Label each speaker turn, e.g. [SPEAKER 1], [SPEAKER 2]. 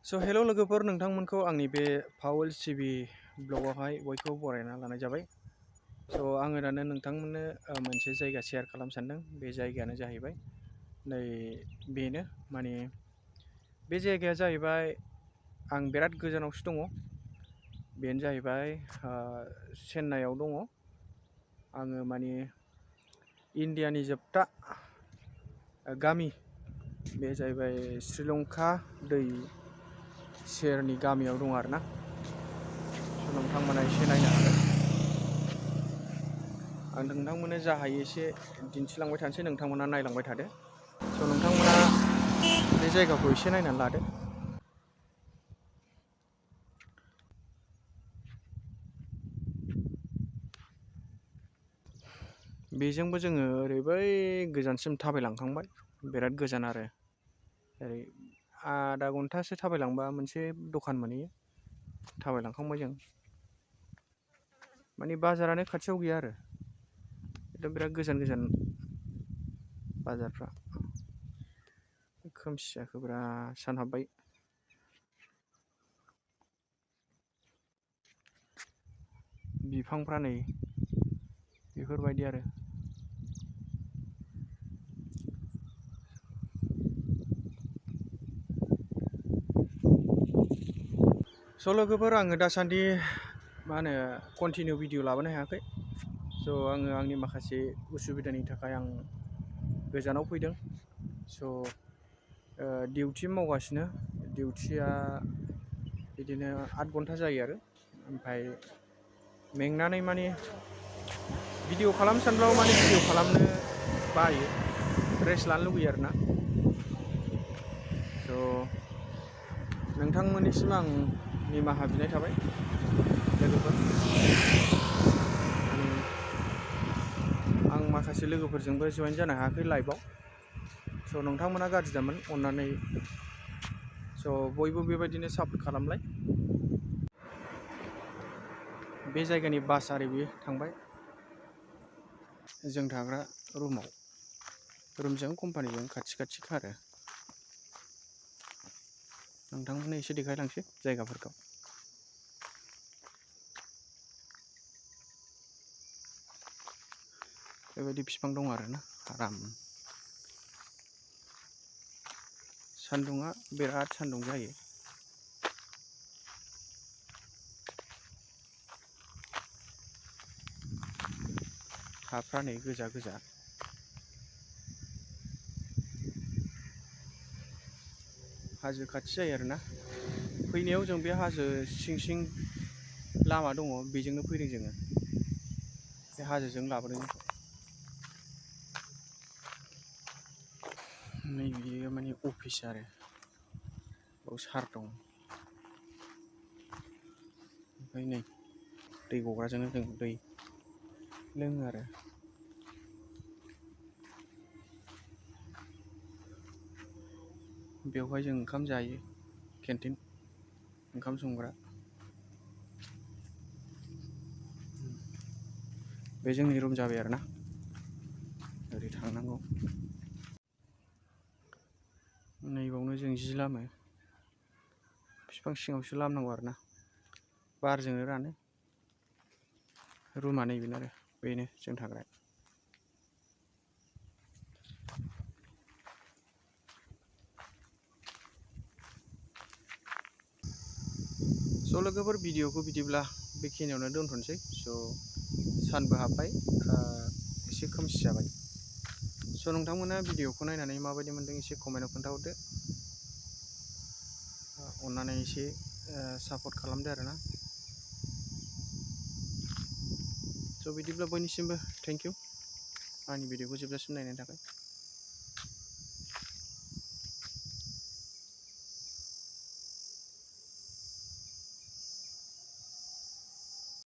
[SPEAKER 1] हेल' लोगोफोर, नोंथांमोनखौ आंनि बे पावल सिबि ब्लगावहाय बयखौबो बरायना लानाय जाबाय। आङो दानो नोंथांमोननो मोनसे जायगा शेयार खालामनो सानदों। बे जायगायानो जाहैबाय नै बेनो, माने बे जायगाया जाहैबाय आं बिराद गोजानावसो दङ। बेनो जाहैबाय चेन्नाइआव दङ। आङो माने इण्डियानि जोबथा गामि, बे जाहैबाय श्रीलंका दै सेरनि गामियाव दं आरोना। नोंथांमोना एसे नायनो हागोन। आं नोंथांमोननो जा हायो एसे दिन्थिलांबाय थानोसै, नोंथांमोना नायलांबाय थादो। नोंथांमोना बे जायगाखौ एसे नायनानै लादो। बेजोंबो जोङो ओरै बै गोजानसिम थाबायलांखांबाय, बिराद गोजान आरो। ओरै आधा घन्टासो थाबायलांबा मोनसे दखान मोनहैयो। थाबायलांखांबाय जों, माने बाजारानो खाथियाव गैया आरो, एकदम बिराद गोजान गोजान बाजारफ्रा। खोमसि जाखो बिराद, सान हाबबाय। बिफांफ्रा नै बेफोरबायदि आरो। लोगोफोर, आङो दासान्दि कन्टिनिउ भिडिअ लाबोनो हायाखै। आङो आंनि माखासे उसुबिदानि थाखाय आं गोजानाव फैदों। डिउटि मावगासिनो। डिउटिया बिदिनो 8 घन्टा जायो आरो। ओमफ्राय मेंनानै माने भिडिअ खालामनो सानब्लाबो माने भिडिअ खालामनो बायो, रेस्ट लानो लुगैयो आरोना। नोंथांमोननिसिम आं निमाहा बिनाय थाबाय लोगोफोर। आं माखासे लोगोफोरजोंबो जइन जानो हायाखै लाइभआव। नोंथांमोना गाज्रि दामोन, अननानै। बयबो बेबायदिनो सापर्ट खालामलाय। बे जायगानि बास आरो बियो थांबाय जों थाग्रा रुमाव। रुमजों कम्पानिजों खाथि खाथिखा आरो। नोंथांमोननो एसे देखायलांसै जायगाफोरखौ। बेबायदि बिफां दं आरोना, आराम। सान्दुङा बिराद सान्दुं जायो। हाफ्रा नै गोजा गोजा। हाजो खाथि जायो आरोना। फैनायाव जों बे हाजो सिं सिं लामा दङ, बेजोंनो फैदों जोङो। बे हाजोजों लाबोदों जोंखौ। नै बियो माने अफिस आरो, बाव सार दं। ओमफ्राय नै दै गग्राजोंनो जों दै लोङो आरो। बेवहाय जों ओंखाम जायो, केन्टिन, ओंखाम संग्रा। बे जोंनि रुम जाबाय आरोना। ओरै थांनांगौ। नैबावनो जों जि लामो। बिफां सिङावसो लामनांगौ आरोना, बारजोंनो रानो। रुमा नैबेनो आरो, बेनो जों थाग्राया। लोगोफोर, भिडिअखौ बिदिब्ला बेखिनियावनो दोनथ'नोसै। सानबो हाबबाय, एसे खोमसि जाबाय। नोंथांमोना भिडिअखौ नायनानै माबायदि मोनदों एसे कमेन्टआव खोन्थाहरदो। अननानै एसे सापर्ट खालामदो आरोना। बिदिब्ला बयनिसिमबो थेंक इउ आंनि भिडिअखौ जोबजासिम नायनायनि थाखाय।